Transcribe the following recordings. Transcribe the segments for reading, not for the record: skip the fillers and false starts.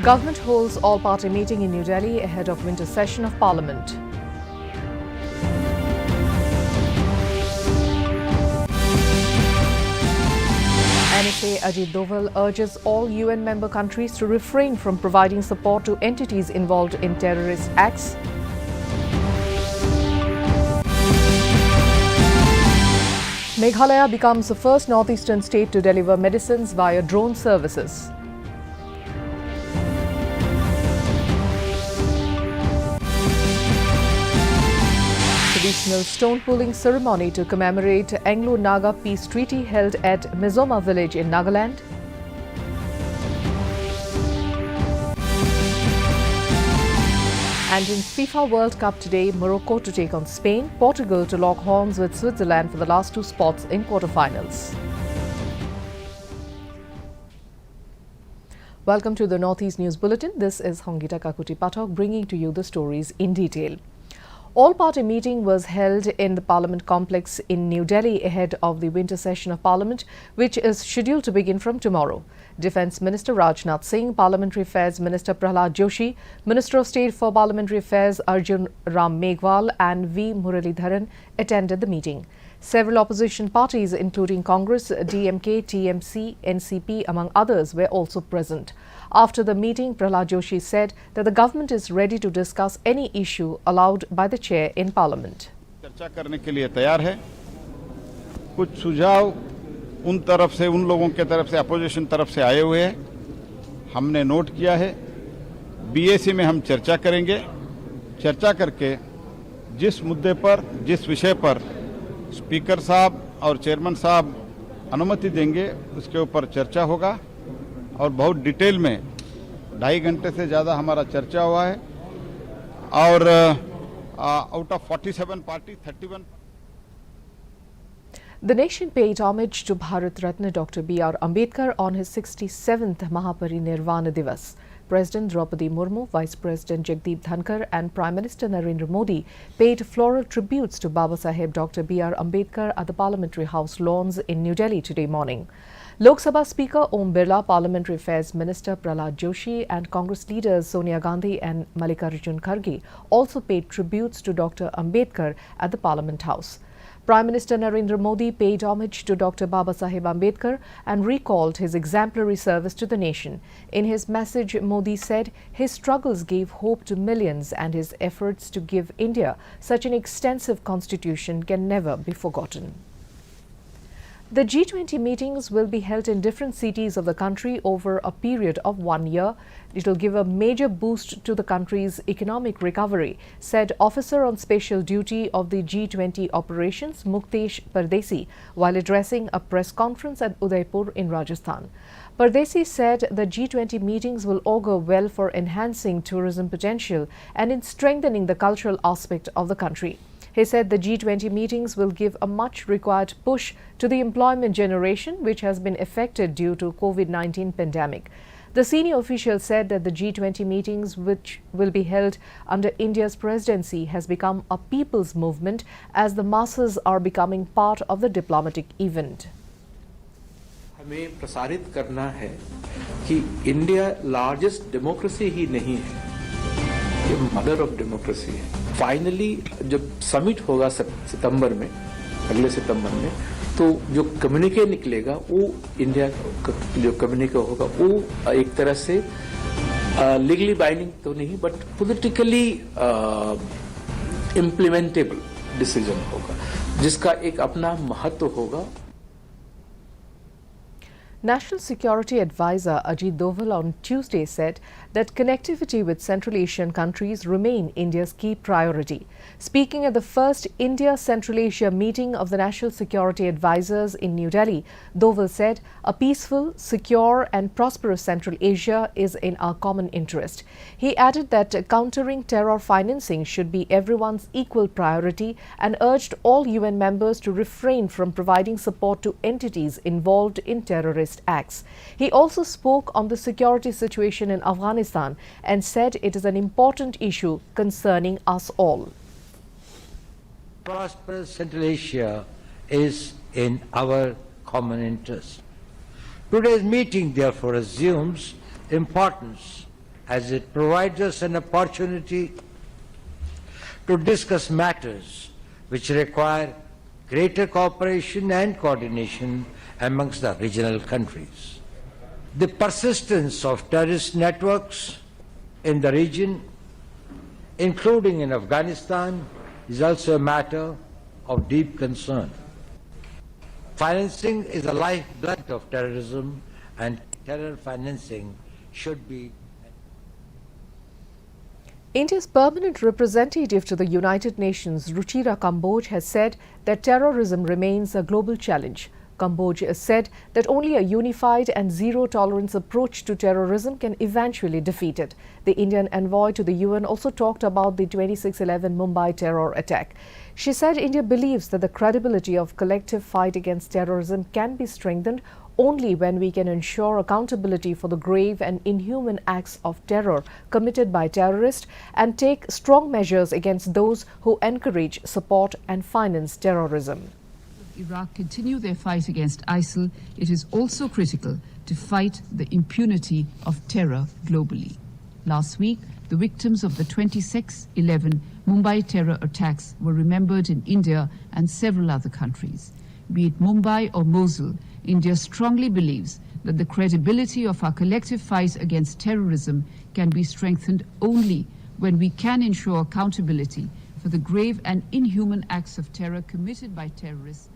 Government holds all-party meeting in New Delhi ahead of winter session of Parliament. NSA Ajit Doval urges all UN member countries to refrain from providing support to entities involved in terrorist acts. Meghalaya becomes the first northeastern state to deliver medicines via drone services. Traditional stone pulling ceremony to commemorate Anglo-Naga peace treaty held at Mizoma village in Nagaland. And in FIFA World Cup today, Morocco to take on Spain, Portugal to lock horns with Switzerland for the last two spots in quarterfinals. Welcome to the Northeast News Bulletin. This is Hongita Kakuti Pathak bringing to you the stories in detail. All-party meeting was held in the Parliament complex in New Delhi ahead of the winter session of Parliament, which is scheduled to begin from tomorrow. Defence Minister Rajnath Singh, Parliamentary Affairs Minister Prahlad Joshi, Minister of State for Parliamentary Affairs Arjun Ram Meghwal and V. Muralidharan attended the meeting. Several opposition parties including Congress, DMK, TMC, NCP among others were also present. After the meeting, Prahlad Joshi said that the government is ready to discuss any issue allowed by the chair in Parliament. चर्चा करने के लिए तैयार है। कुछ सुझाव उन लोगों के तरफ से अपोजिशन तरफ से आए हुए हैं, हमने नोट किया है। बीएसी में हम चर्चा करेंगे। चर्चा करके जिस मुद्दे पर, जिस विषय पर स्पीकर साहब और चेयरमैन साहब अनुमति देंगे, उसके ऊपर चर्चा होगा और बहुत डिटेल में 2.5 घंटे से ज़्यादा हमारा चर्चा हुआ है और out of 47 party 31. The nation paid homage to Bharat Ratna Dr. B.R. Ambedkar on his 67th Mahaparinirvana Divas. President Draupadi Murmu, Vice President Jagdeep Dhankar and Prime Minister Narendra Modi paid floral tributes to Baba Saheb Dr. B.R. Ambedkar at the Parliamentary House lawns in New Delhi today morning. Lok Sabha Speaker Om Birla, Parliamentary Affairs Minister Prahlad Joshi and Congress leaders Sonia Gandhi and Mallikarjun Kharge also paid tributes to Dr. Ambedkar at the Parliament House. Prime Minister Narendra Modi paid homage to Dr. Baba Saheb Ambedkar and recalled his exemplary service to the nation. In his message, Modi said his struggles gave hope to millions and his efforts to give India such an extensive constitution can never be forgotten. The G20 meetings will be held in different cities of the country over a period of 1 year. It will give a major boost to the country's economic recovery, said Officer on Special Duty of the G20 operations Muktesh Pardesi while addressing a press conference at Udaipur in Rajasthan. Pardesi said the G20 meetings will augur well for enhancing tourism potential and in strengthening the cultural aspect of the country. He said the G20 meetings will give a much required push to the employment generation which has been affected due to COVID-19 pandemic. The senior official said that the G20 meetings which will be held under India's presidency has become a people's movement as the masses are becoming part of the diplomatic event. हमें प्रसारित करना है कि India largest democracy ही नहीं है, ये mother of democracy है। Finally जब समिट होगा सितंबर में, अगले सितंबर में, तो जो कम्युनिके निकलेगा वो इंडिया का जो कम्युनिके होगा वो एक तरह से लीगली बाइंडिंग तो नहीं बट पॉलिटिकली इम्प्लीमेंटेबल डिसीजन होगा जिसका एक अपना महत्व होगा। National Security Advisor Ajit Doval on Tuesday said that connectivity with Central Asian countries remain India's key priority. Speaking at the first India-Central Asia meeting of the National Security Advisors in New Delhi, Doval said a peaceful, secure and prosperous Central Asia is in our common interest. He added that countering terror financing should be everyone's equal priority and urged all UN members to refrain from providing support to entities involved in terrorist acts. He also spoke on the security situation in Afghanistan and said it is an important issue concerning us all. Prosperous Central Asia is in our common interest. Today's meeting therefore assumes importance as it provides us an opportunity to discuss matters which require greater cooperation and coordination amongst the regional countries. The persistence of terrorist networks in the region, including in Afghanistan, is also a matter of deep concern. Financing is the lifeblood of terrorism, and terror financing should be. India's permanent representative to the United Nations, Ruchira Kamboj, has said that terrorism remains a global challenge. Kamboj has said that only a unified and zero-tolerance approach to terrorism can eventually defeat it. The Indian envoy to the UN also talked about the 26/11 Mumbai terror attack. She said India believes that the credibility of collective fight against terrorism can be strengthened only when we can ensure accountability for the grave and inhuman acts of terror committed by terrorists and take strong measures against those who encourage, support and finance terrorism. Iraq continue their fight against ISIL, it is also critical to fight the impunity of terror globally. Last week, the victims of the 26/11 Mumbai terror attacks were remembered in India and several other countries. Be it Mumbai or Mosul, India strongly believes that the credibility of our collective fight against terrorism can be strengthened only when we can ensure accountability for the grave and inhuman acts of terror committed by terrorists.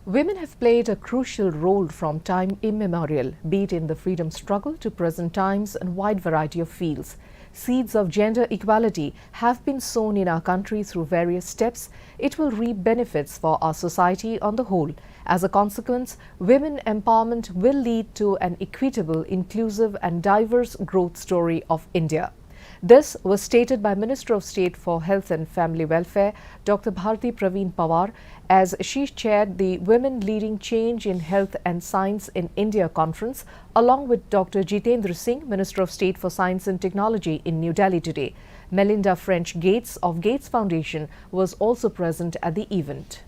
Women have played a crucial role from time immemorial, be it in the freedom struggle to present times and wide variety of fields. Seeds of gender equality have been sown in our country through various steps. It will reap benefits for our society on the whole. As a consequence, women empowerment will lead to an equitable, inclusive and diverse growth story of India. This was stated by Minister of State for Health and Family Welfare, Dr. Bharti Praveen Pawar, as she chaired the Women Leading Change in Health and Science in India conference, along with Dr. Jitendra Singh, Minister of State for Science and Technology in New Delhi today. Melinda French Gates of Gates Foundation was also present at the event.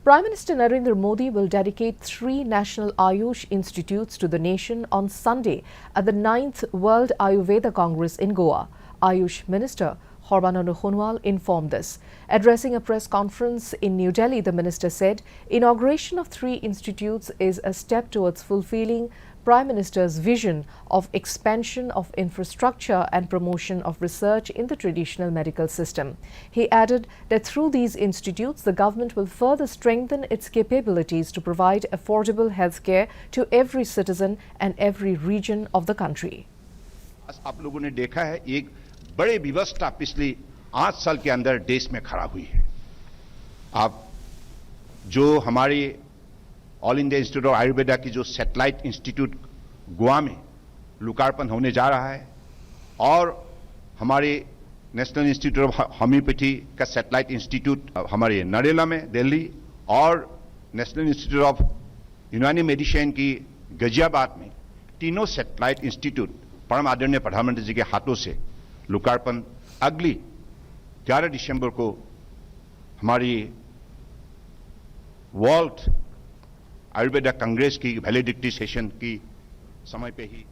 Prime Minister Narendra Modi will dedicate 3 National Ayush Institutes to the nation on Sunday at the 9th World Ayurveda Congress in Goa. Ayush Minister Sarbananda Sonowal informed this. Addressing a press conference in New Delhi, the minister said, inauguration of 3 institutes is a step towards fulfilling Prime Minister's vision of expansion of infrastructure and promotion of research in the traditional medical system. He added that through these institutes, the government will further strengthen its capabilities to provide affordable healthcare to every citizen and every region of the country. आप लोगों ने देखा है एक बड़े व्यवस्था पिछले 8 साल के अंदर देश में खड़ा हुई है। आप जो हमारे all India institute of Ayurveda की जो सैटेलाइट इंस्टीट्यूट गोवा में लोकार्पण होने जा रहा है और हमारे नेशनल इंस्टीट्यूट ऑफ होम्योपैथी का सैटेलाइट इंस्टीट्यूट हमारे नरेला में दिल्ली और नेशनल इंस्टीट्यूट ऑफ यूनानी मेडिसिन की गाजियाबाद में तीनों सैटेलाइट इंस्टीट्यूट परम आदरणीय प्रधानमंत्री जी के हाथों से लोकार्पण अगली 11 दिसंबर को हमारी वर्ल्ड आयुर्वेदा कांग्रेस की वैलिडिटी सेशन की समय पे ही।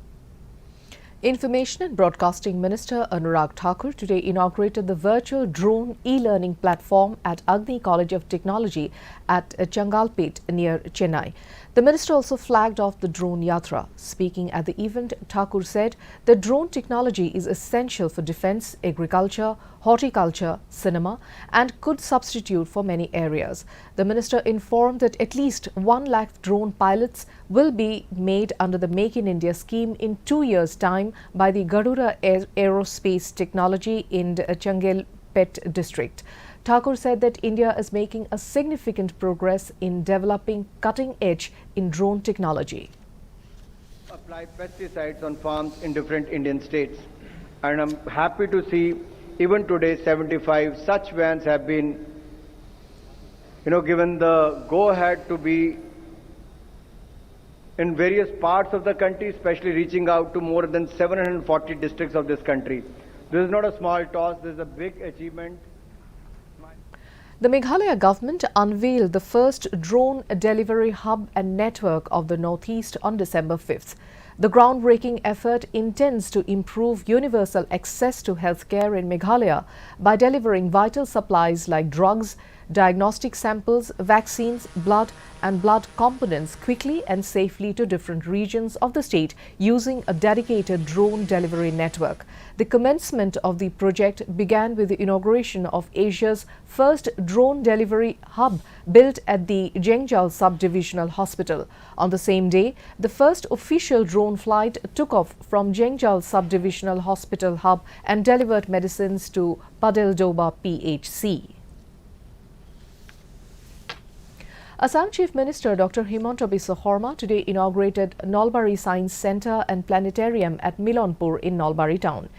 Information and Broadcasting Minister Anurag Thakur today inaugurated the virtual drone e-learning platform at Agni College of Technology at Changalpet near Chennai. The minister also flagged off the drone yatra. Speaking at the event, Thakur said the drone technology is essential for defence, agriculture, horticulture, cinema and could substitute for many areas. The minister informed that at least 1 lakh drone pilots will be made under the Make in India scheme in 2 years' time by the Gadura Aerospace Technology in Changalpet district. Thakur said that India is making a significant progress in developing cutting-edge in drone technology. Apply pesticides on farms in different Indian states, and I'm happy to see even today 75 such vans have been given the go-ahead to be in various parts of the country, especially reaching out to more than 740 districts of this country. This is not a small task, this is a big achievement. The Meghalaya government unveiled the first drone delivery hub and network of the Northeast on December 5th. The groundbreaking effort intends to improve universal access to healthcare in Meghalaya by delivering vital supplies like drugs, diagnostic samples, vaccines, blood and blood components quickly and safely to different regions of the state using a dedicated drone delivery network. The commencement of the project began with the inauguration of Asia's first drone delivery hub built at the Jengjal Sub-Divisional Hospital. On the same day, the first official drone flight took off from Jengjal Sub-Divisional Hospital hub and delivered medicines to Padel Doba PHC. Assam Chief Minister Dr. Himanta Biswa Sarma today inaugurated Nalbari Science Centre and Planetarium at Milonpur in Nalbari town.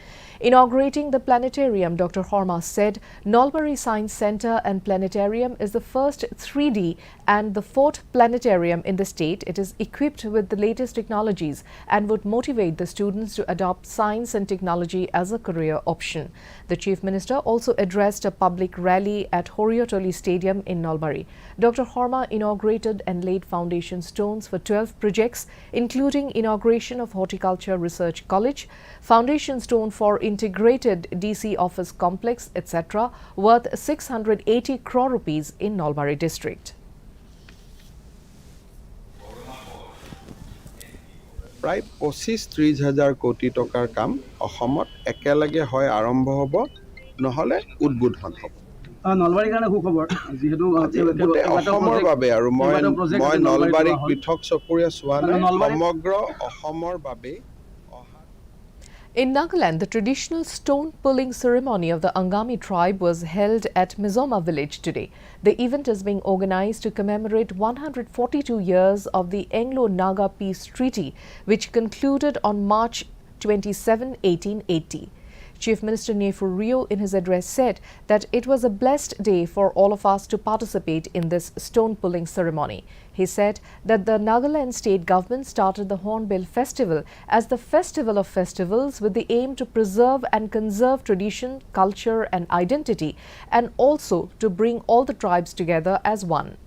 Inaugurating the planetarium, Dr. Sarma said Nalbari Science Centre and Planetarium is the first 3D and the fourth planetarium in the state. It is equipped with the latest technologies and would motivate the students to adopt science and technology as a career option. The Chief Minister also addressed a public rally at Horiotoli Stadium in Nalbari. Dr. Sarma inaugurated and laid foundation stones for 12 projects, including inauguration of Horticulture Research College, foundation stone for integrated DC office complex, etc., worth 680 crore rupees in Nalbari district. প্ৰায় 25-30 হাজাৰ কোটি টকাৰ কাম অসমত একেলগে হয় আৰম্ভ হ'ব নহলে উদ্বোধন হ'ব নলবাৰীৰ কাৰণে সুখবৰ যেহেতু অসমৰ বাবে আৰু মই নলবাৰীক পৃথক চকুৰে চোৱা নাই সমগ্ৰ অসমৰ বাবে In Nagaland, the traditional stone-pulling ceremony of the Angami tribe was held at Mizoma village today. The event is being organized to commemorate 142 years of the Anglo-Naga Peace Treaty, which concluded on March 27, 1880. Chief Minister Nefu Rio in his address said that it was a blessed day for all of us to participate in this stone-pulling ceremony. He said that the Nagaland state government started the Hornbill Festival as the festival of festivals with the aim to preserve and conserve tradition, culture and identity, and also to bring all the tribes together as one.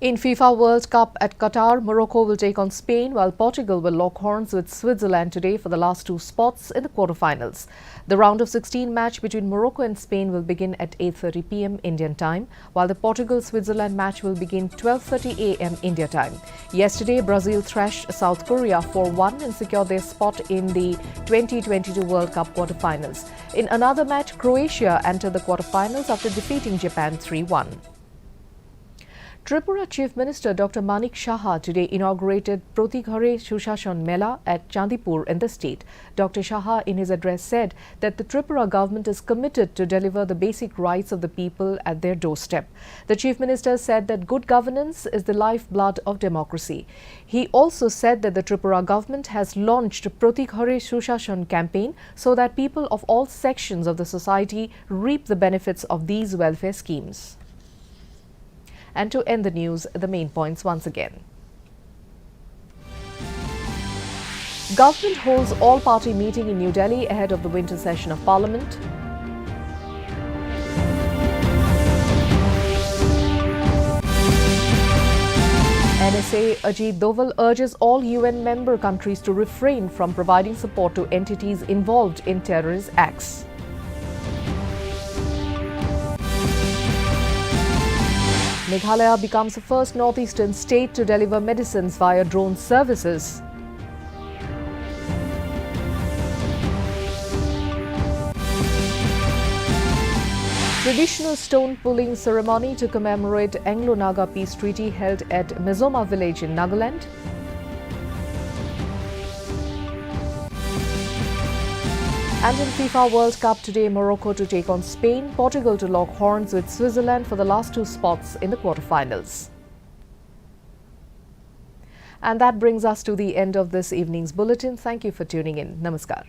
In FIFA World Cup at Qatar, Morocco will take on Spain while Portugal will lock horns with Switzerland today for the last two spots in the quarterfinals. The round of 16 match between Morocco and Spain will begin at 8:30 p.m. Indian time, while the Portugal-Switzerland match will begin 12:30 a.m. India time. Yesterday, Brazil thrashed South Korea 4-1 and secured their spot in the 2022 World Cup quarterfinals. In another match, Croatia entered the quarterfinals after defeating Japan 3-1. Tripura Chief Minister Dr. Manik Saha today inaugurated Protighare Sushashan Mela at Chandipur in the state. Dr. Saha in his address said that the Tripura government is committed to deliver the basic rights of the people at their doorstep. The Chief Minister said that good governance is the lifeblood of democracy. He also said that the Tripura government has launched Protighare Sushashan campaign so that people of all sections of the society reap the benefits of these welfare schemes. And to end the news, the main points once again. Government holds all-party meeting in New Delhi ahead of the winter session of Parliament. NSA Ajit Doval urges all UN member countries to refrain from providing support to entities involved in terrorist acts. Meghalaya becomes the first northeastern state to deliver medicines via drone services. Traditional stone-pulling ceremony to commemorate Anglo-Naga Peace Treaty held at Mizoma village in Nagaland. And in FIFA World Cup today, Morocco to take on Spain, Portugal to lock horns with Switzerland for the last two spots in the quarterfinals. And that brings us to the end of this evening's bulletin. Thank you for tuning in. Namaskar.